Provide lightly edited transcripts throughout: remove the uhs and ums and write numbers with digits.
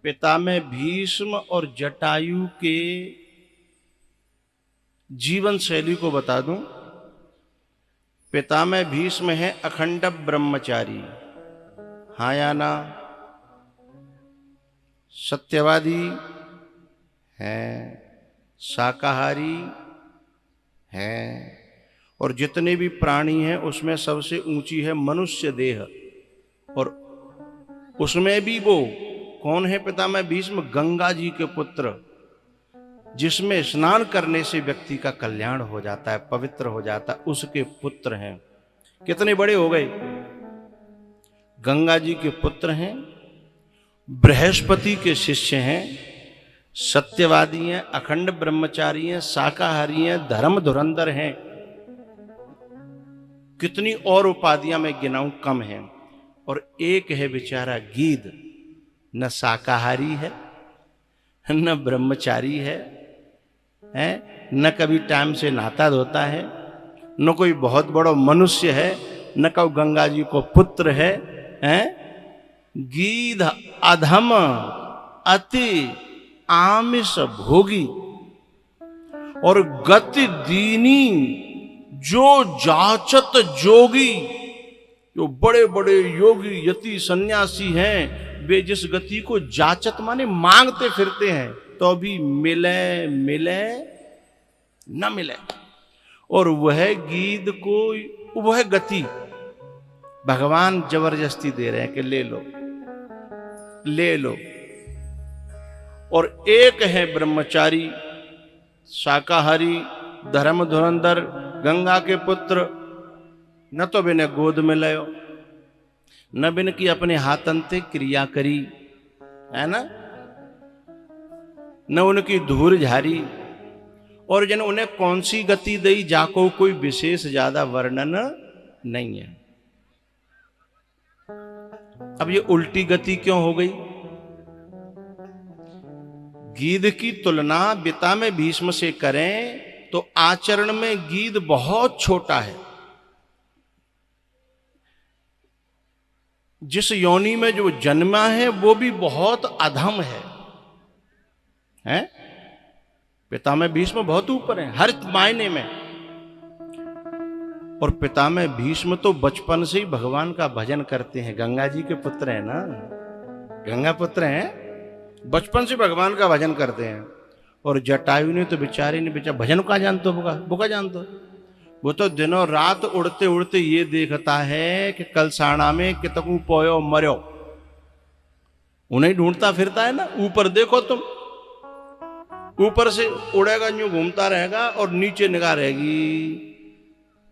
पितामह भीष्म और जटायु के जीवन शैली को बता दूं। पितामह भीष्म है अखंड ब्रह्मचारी, हाँ या ना, सत्यवादी हैं, शाकाहारी हैं, और जितने भी प्राणी हैं उसमें सबसे ऊंची है मनुष्य देह। और उसमें भी वो कौन है पितामह भीष्म? गंगा जी के पुत्र, जिसमें स्नान करने से व्यक्ति का कल्याण हो जाता है, पवित्र हो जाता है, उसके पुत्र हैं। कितने बड़े हो गए? गंगा जी के पुत्र हैं, बृहस्पति के शिष्य हैं, सत्यवादी हैं, अखंड ब्रह्मचारी हैं, शाकाहारी हैं, धर्म धुरंधर हैं। कितनी और उपाधियां मैं गिनाऊं कम हैं। और एक है बेचारा गीद, न शाकाहारी है, न ब्रह्मचारी है, न कभी टाइम से नहाता धोता है, न कोई बहुत बड़ा मनुष्य है, न कभी गंगा जी को पुत्र है, गीध अधम अति आमिष भोगी और गति दीनी जो जाचत जोगी। जो बड़े बड़े योगी यति सन्यासी हैं, वे जिस गति को जाचत माने मांगते फिरते हैं, तो अभी मिले मिले न मिले। और वह गीध को, वह गति भगवान जबरदस्ती दे रहे हैं कि ले लो ले लो। और एक है ब्रह्मचारी, शाकाहारी, धर्म धुरंधर, गंगा के पुत्र, न तो बिने गोद में लयो, न बिन की अपने हाथंते क्रिया करी, है ना, न उनकी धूर झारी। और जन उन्हें कौन सी गति दई, जाको कोई विशेष ज्यादा वर्णन नहीं है। अब ये उल्टी गति क्यों हो गई? गीध की तुलना पितामह भीष्म से करें तो आचरण में गीध बहुत छोटा है। जिस योनि में जो जन्मा है वो भी बहुत अधम है? पितामह भीष्म बहुत ऊपर है हर मायने में। और पितामह भीष्म तो बचपन से ही भगवान का भजन करते हैं, गंगा जी के पुत्र हैं ना, गंगा पुत्र हैं, बचपन से भगवान का भजन करते हैं। और जटायु ने तो बेचारे ने बेचारा भजन का जानते हो, बुका जानते हो, वो तो दिनों रात उड़ते उड़ते ये देखता है कि कल साणा में कितकू पोयो मर्यो, उन्हें ढूंढता फिरता है ना। ऊपर देखो तुम, ऊपर से उड़ेगा, यूं घूमता रहेगा और नीचे निगाह रहेगी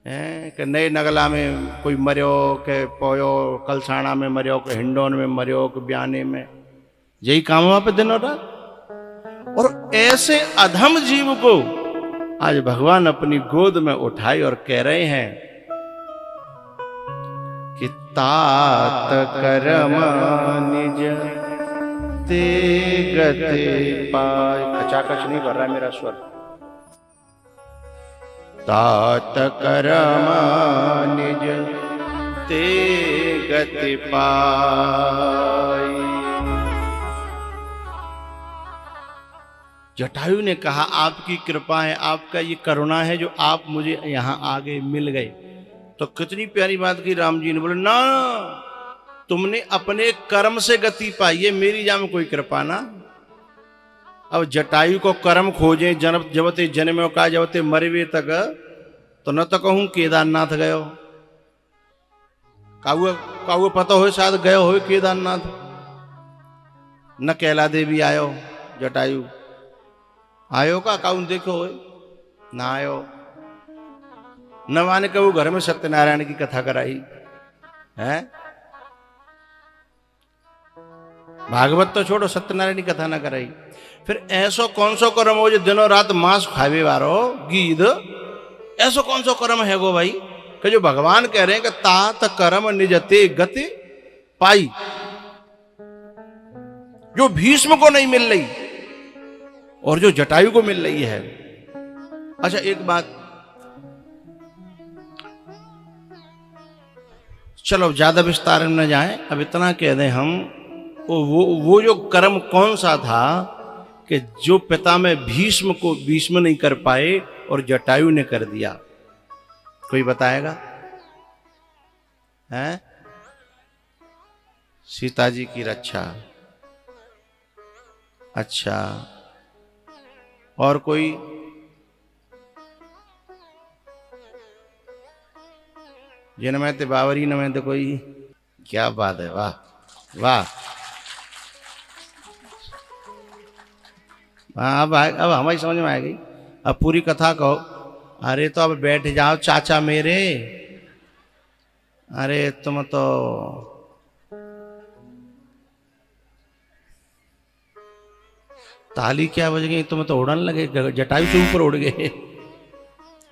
कि नए नगला में कोई मर्यो, के पोयो कल साणा में मर्यो, के हिंडोन में मर्यो, के ब्याने में, यही काम वहां पे दिनों रात। और ऐसे अधम जीव को आज भगवान अपनी गोद में उठाई और कह रहे हैं कि तात कर्म निज ते गति पाय। खचाखच नहीं कर रहा है मेरा स्वर। तात कर्म निज ते गति पाय। जटायु ने कहा आपकी कृपा है, आपका ये करुणा है जो आप मुझे यहां आगे मिल गए। तो कितनी प्यारी बात की राम जी ने। बोले ना, तुमने अपने कर्म से गति पाई है, मेरी जा में कोई कृपा ना। अब जटायु को कर्म खोजे, जबते जन्म का जबते मरवे तक, तो न तो कहूं केदारनाथ गयो, काऊ पता हो शायद गयो हो केदारनाथ, न कैला देवी आयो, जटायु आयो का काउन देखो ना आयो, न माने कबू घर में सत्यनारायण की कथा कराई है। भागवत तो छोड़ो, सत्यनारायण की कथा ना कराई। फिर ऐसो कौन सो कर्म हो जो दिनों रात मांस खावे वारो गीध, ऐसो कौन सो कर्म है वो भाई कि जो भगवान कह रहे हैं कि तात कर्म निजते गति पाई, जो भीष्म को नहीं मिल रही और जो जटायु को मिल रही है। अच्छा एक बात, चलो ज्यादा विस्तार में न जाएं, अब इतना कह दें हम वो जो कर्म कौन सा था कि जो पितामह भीष्म को भीष्म नहीं कर पाए और जटायु ने कर दिया? कोई बताएगा? हैं? सीता जी की रक्षा। अच्छा, और कोई? जिनमें ते बावरी न में तो कोई? क्या बात है, वाह वाह। हाँ, अब हमारी समझ में आ गई। अब पूरी कथा कहो। अरे तो अब बैठ जाओ चाचा मेरे। अरे तुम तो ताली क्या बज गई? तुम तो उड़न लगे, जटायु से ऊपर उड़ गए।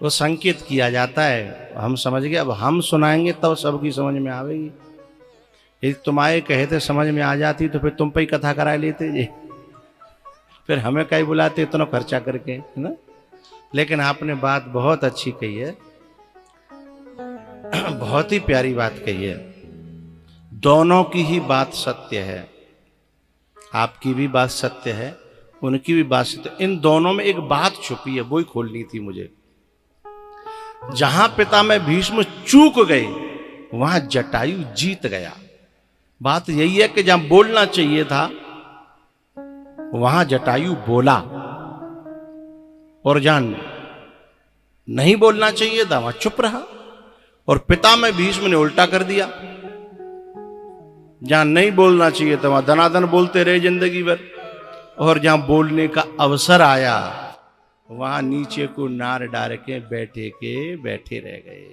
वो संकेत किया जाता है, हम समझ गए। अब हम सुनाएंगे तब सबकी समझ में आवेगी। यदि तुम्हारे कहते समझ में आ जाती तो फिर तुम पे ही कथा करा लेते जी, फिर हमें कहीं बुलाते इतना खर्चा करके, है ना। लेकिन आपने बात बहुत अच्छी कही है, बहुत ही प्यारी बात कही है। दोनों की ही बात सत्य है, आपकी भी बात सत्य है, उनकी भी बात सत्य। इन दोनों में एक बात छुपी है, वो ही खोलनी थी मुझे। जहां पितामह भीष्म चूक गए वहां जटायु जीत गया। बात यही है कि जहां बोलना चाहिए था वहां जटायु बोला, और जहां नहीं बोलना चाहिए था वहां चुप रहा। और पितामह भीष्म ने उल्टा कर दिया, जहां नहीं बोलना चाहिए था वहां दनादन बोलते रहे जिंदगी भर, और जहां बोलने का अवसर आया वहां नीचे को नार डाल के बैठे रह गए।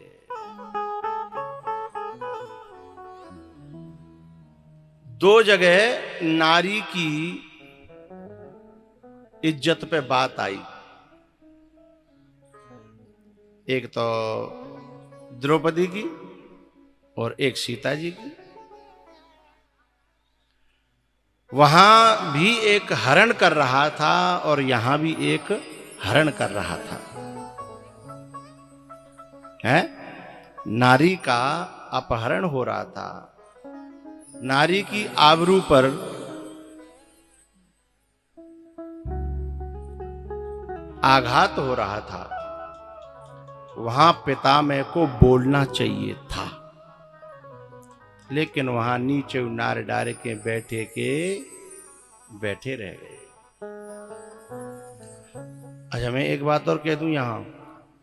दो जगह नारी की इज्जत पे बात आई। एक तो द्रौपदी की और एक सीता जी की। वहां भी एक हरण कर रहा था और यहां भी एक हरण कर रहा था, है? नारी का अपहरण हो रहा था, नारी की आबरू पर आघात हो रहा था। वहां पितामह को बोलना चाहिए था, लेकिन वहां नीचे नार डार के बैठे रह गए। अच्छा, मैं एक बात और कह दूं, यहां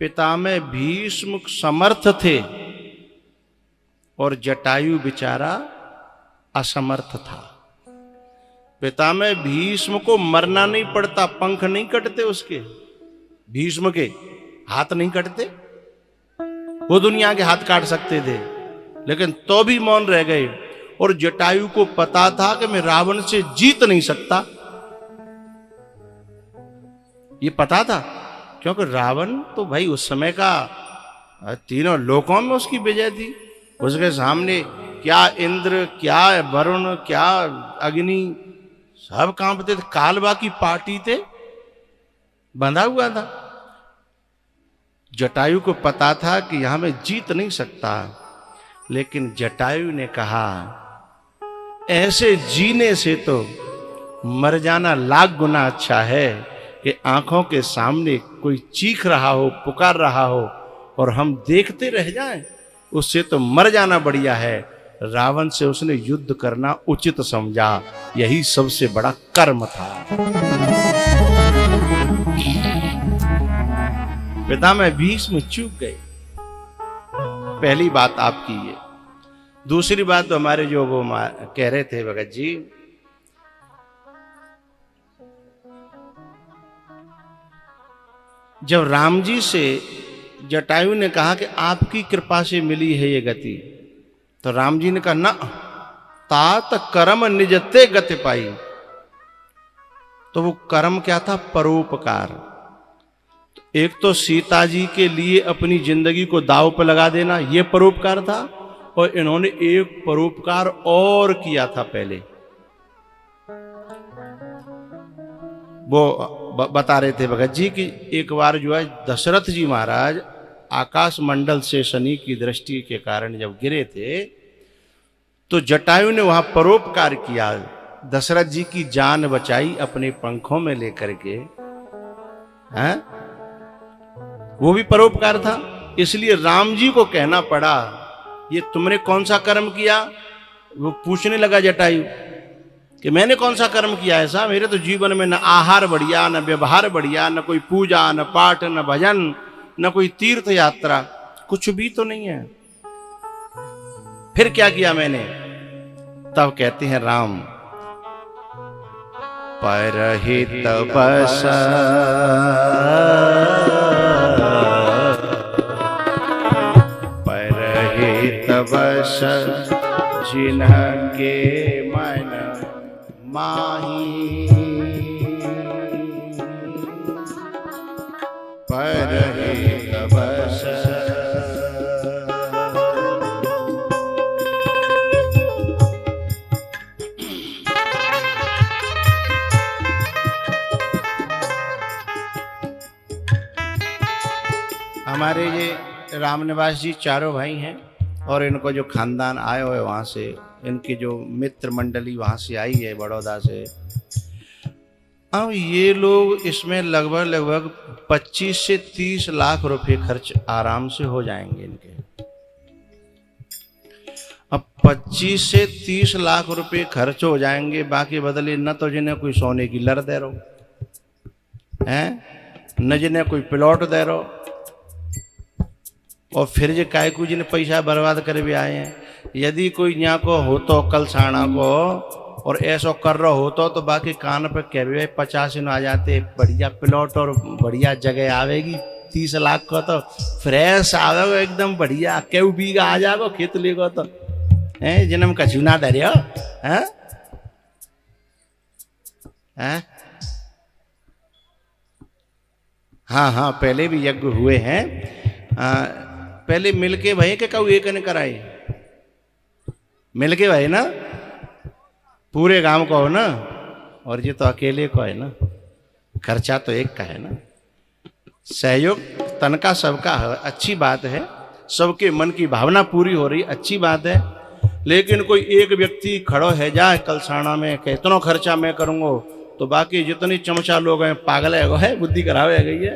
पितामह भीष्म समर्थ थे और जटायु बेचारा असमर्थ था। पितामह भीष्म को मरना नहीं पड़ता, पंख नहीं कटते उसके, भीष्म के हाथ नहीं कटते। वो दुनिया के हाथ काट सकते थे, लेकिन तो भी मौन रह गए। और जटायु को पता था कि मैं रावण से जीत नहीं सकता, ये पता था, क्योंकि रावण तो भाई उस समय का तीनों लोकों में उसकी विजय थी। उसके सामने क्या इंद्र, क्या वरुण, क्या अग्नि, सब कांपते थे। कालवा की पार्टी थे, बंधा हुआ था। जटायु को पता था कि यहां मैं जीत नहीं सकता, लेकिन जटायु ने कहा ऐसे जीने से तो मर जाना लाख गुना अच्छा है कि आंखों के सामने कोई चीख रहा हो, पुकार रहा हो और हम देखते रह जाएं, उससे तो मर जाना बढ़िया है। रावण से उसने युद्ध करना उचित समझा, यही सबसे बड़ा कर्म था। पितामह भीष्म चूक गए, पहली बात आपकी ये। दूसरी बात तो हमारे जो वो कह रहे थे भगत जी, जब राम जी से जटायु ने कहा कि आपकी कृपा से मिली है ये गति, तो राम जी ने कहा ना, तात कर्म निजते गति पाई। तो वो कर्म क्या था? परोपकार। एक तो सीता जी के लिए अपनी जिंदगी को दांव पर लगा देना, ये परोपकार था। और इन्होंने एक परोपकार और किया था पहले, वो बता रहे थे भगत जी कि एक बार जो है दशरथ जी महाराज आकाश मंडल से शनि की दृष्टि के कारण जब गिरे थे, तो जटायु ने वहां परोपकार किया। दशरथ जी की जान बचाई अपने पंखों में लेकर के, हैं? वो भी परोपकार था। इसलिए राम जी को कहना पड़ा, ये तुमने कौन सा कर्म किया? वो पूछने लगा जटायु कि मैंने कौन सा कर्म किया ऐसा? मेरे तो जीवन में न आहार बढ़िया, न व्यवहार बढ़िया, न कोई पूजा, न पाठ, न भजन, न कोई तीर्थ यात्रा, कुछ भी तो नहीं है। फिर क्या किया मैंने? तब कहते हैं राम, परहित बस परहित बस जिनके मन माही, परहित बस। हमारे ये रामनिवास जी चारों भाई हैं और इनको जो खानदान आए हुए वहाँ से, इनकी जो मित्र मंडली वहाँ से आई है बड़ौदा से, अब ये लोग इसमें लगभग 25 से 30 लाख रुपए खर्च आराम से हो जाएंगे इनके। अब 25 से 30 लाख रुपए खर्च हो जाएंगे, बाकी बदले न तो जिन्हें कोई सोने की लर दे रहो हैं, न जिन्हें कोई प्लॉट दे रहो, और फिर जो काय को जिन्हें पैसा बर्बाद कर भी आए हैं। यदि कोई यहाँ को हो तो कल साणा को और ऐसा कर रहा हो तो बाकी कान पे कह भी 50 आ जाते, बढ़िया प्लॉट और बढ़िया जगह आवेगी। 30 लाख को तो फ्रेश आवेगा एकदम बढ़िया, क्यों बीघा आ जाएगा खेत लेगा तो है, जिन्हें कछु ना डरियो हैं? हाँ हाँ, पहले भी यज्ञ हुए हैं। पहले मिलके भाई के कहू एक ने कराए, मिलके भाई ना, पूरे गांव को हो ना, और ये तो अकेले को है ना, खर्चा तो एक का है ना। सहयोग तन का सबका है, अच्छी बात है, सबके मन की भावना पूरी हो रही, अच्छी बात है। लेकिन कोई एक व्यक्ति खड़ो है जाए कलसाना में कि इतना खर्चा मैं करूँगा, तो बाकी जितने चमचा लोग हैं पागल है, बुद्धि खराब है गई है।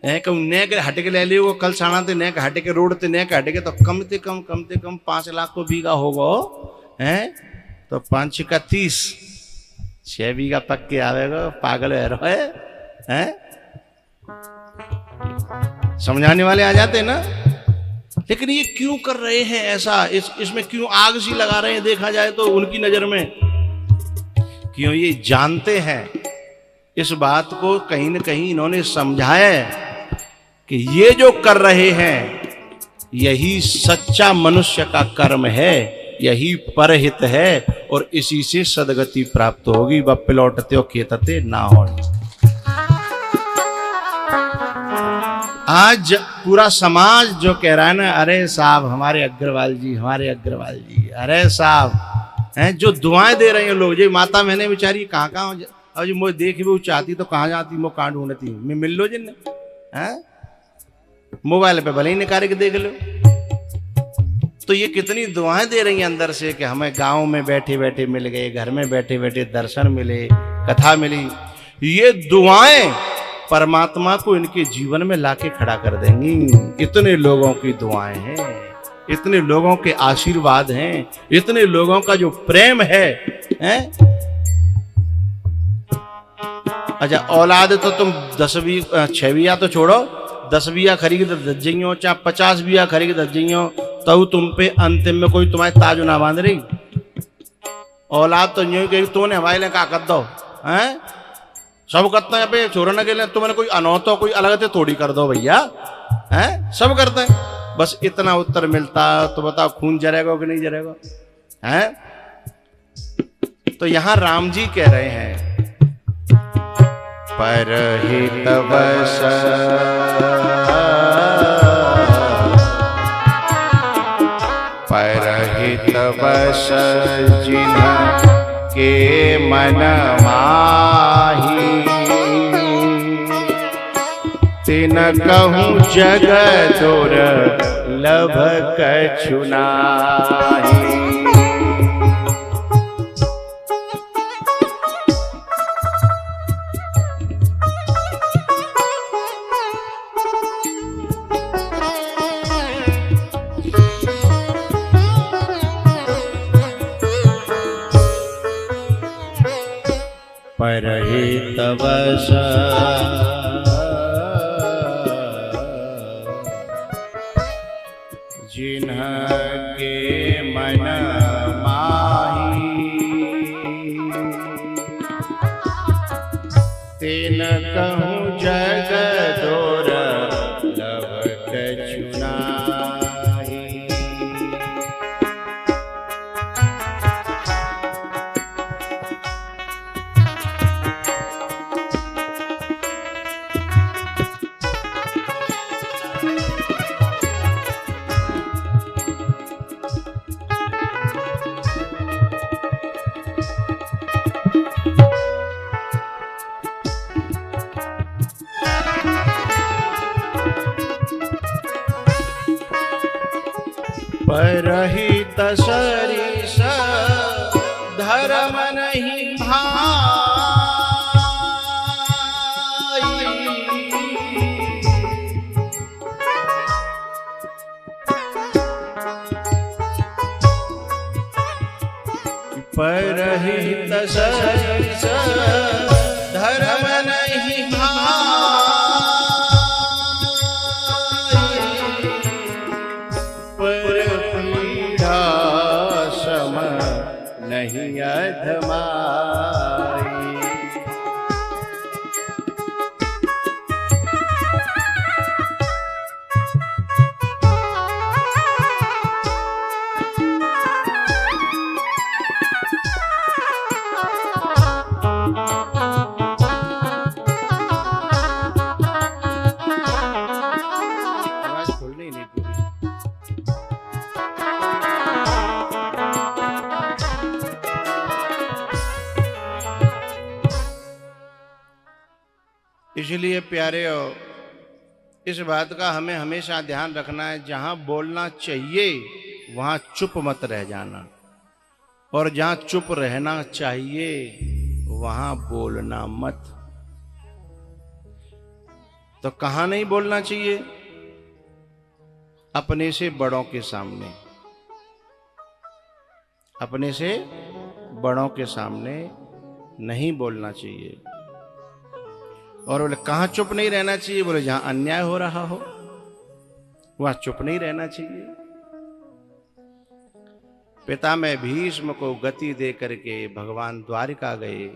कहूँ नेक हट के ले लियो, कल साना ते नेक हट के रोड ते नेक हट के तो कम से कम 5 लाख को बीघा होगा हैं, तो 5 का 30, 6 बीघा पक्के आवेगा, पागल है रहे हैं। समझाने वाले आ जाते ना, लेकिन ये क्यों कर रहे हैं ऐसा? इसमें क्यों आग सी लगा रहे हैं? देखा जाए तो उनकी नजर में क्यों, ये जानते हैं इस बात को, कहीं न कहीं इन्होंने समझाया है कि ये जो कर रहे हैं यही सच्चा मनुष्य का कर्म है, यही परहित है, और इसी से सदगति प्राप्त होगी। व प्लौटते और खेतते ना हो। आज पूरा समाज जो कह रहा है ना, अरे साहब हमारे अग्रवाल जी, हमारे अग्रवाल जी, अरे साहब हैं, जो दुआएं दे रहे हैं लोग। जो माता मैंने बेचारी कहाँ अब जो मुझे देख भी चाहती तो कहाँ जाती, मैं कहाँ ढूंढती, मैं मिल लो जिन हैं, मोबाइल पे भले ही निकाल के देख लो। तो ये कितनी दुआएं दे रही हैं अंदर से कि हमें गांव में बैठे बैठे मिल गए, घर में बैठे बैठे दर्शन मिले, कथा मिली। ये दुआएं परमात्मा को इनके जीवन में लाके खड़ा कर देंगी। इतने लोगों की दुआएं हैं, इतने लोगों के आशीर्वाद हैं, इतने लोगों का जो प्रेम है, हैं? अच्छा औलाद तो तुम 6 बिया तो छोड़ो, 10 बिया खरीद दस जइयो, चाहे 50 बिया खरीद दस जइयो, तो तुम पे अंतिम में कोई तुम्हारे ताजो ना बांध रही। औलाद तो यूं कही तुमने हमारे लिए क्या कर दो हैं, सब करते हैं पे छोड़ने के लिए, तुमने कोई अनौतो कोई अलग से थोड़ी कर दो भैया हैं, सब करते हैं। बस इतना उत्तर मिलता तो बताओ खून जरेगा कि नहीं जरेगा हैं? तो यहां राम जी कह रहे हैं, परहित बस परहित बस जिनके मन माही, तिन कहूँ जग दुर्लभ कछु नाहि। परहित वश जिन्हके मन माही, तिन कहूँ जग दुर्लभ कछु नाहि। परहित सरिस धर्म नहीं भाई, परहित सरिस धर्म नहीं भाई, नहीं अधमाई। आवाज खोलनी नहीं पूरी। इसलिए प्यारे, इस बात का हमें हमेशा ध्यान रखना है, जहां बोलना चाहिए वहां चुप मत रह जाना, और जहां चुप रहना चाहिए वहां बोलना मत। तो कहां नहीं बोलना चाहिए? अपने से बड़ों के सामने, अपने से बड़ों के सामने नहीं बोलना चाहिए। और बोले कहाँ चुप नहीं रहना चाहिए? बोले जहां अन्याय हो रहा हो वहां चुप नहीं रहना चाहिए। पिता में भीष्म को गति दे करके भगवान द्वारिका गए।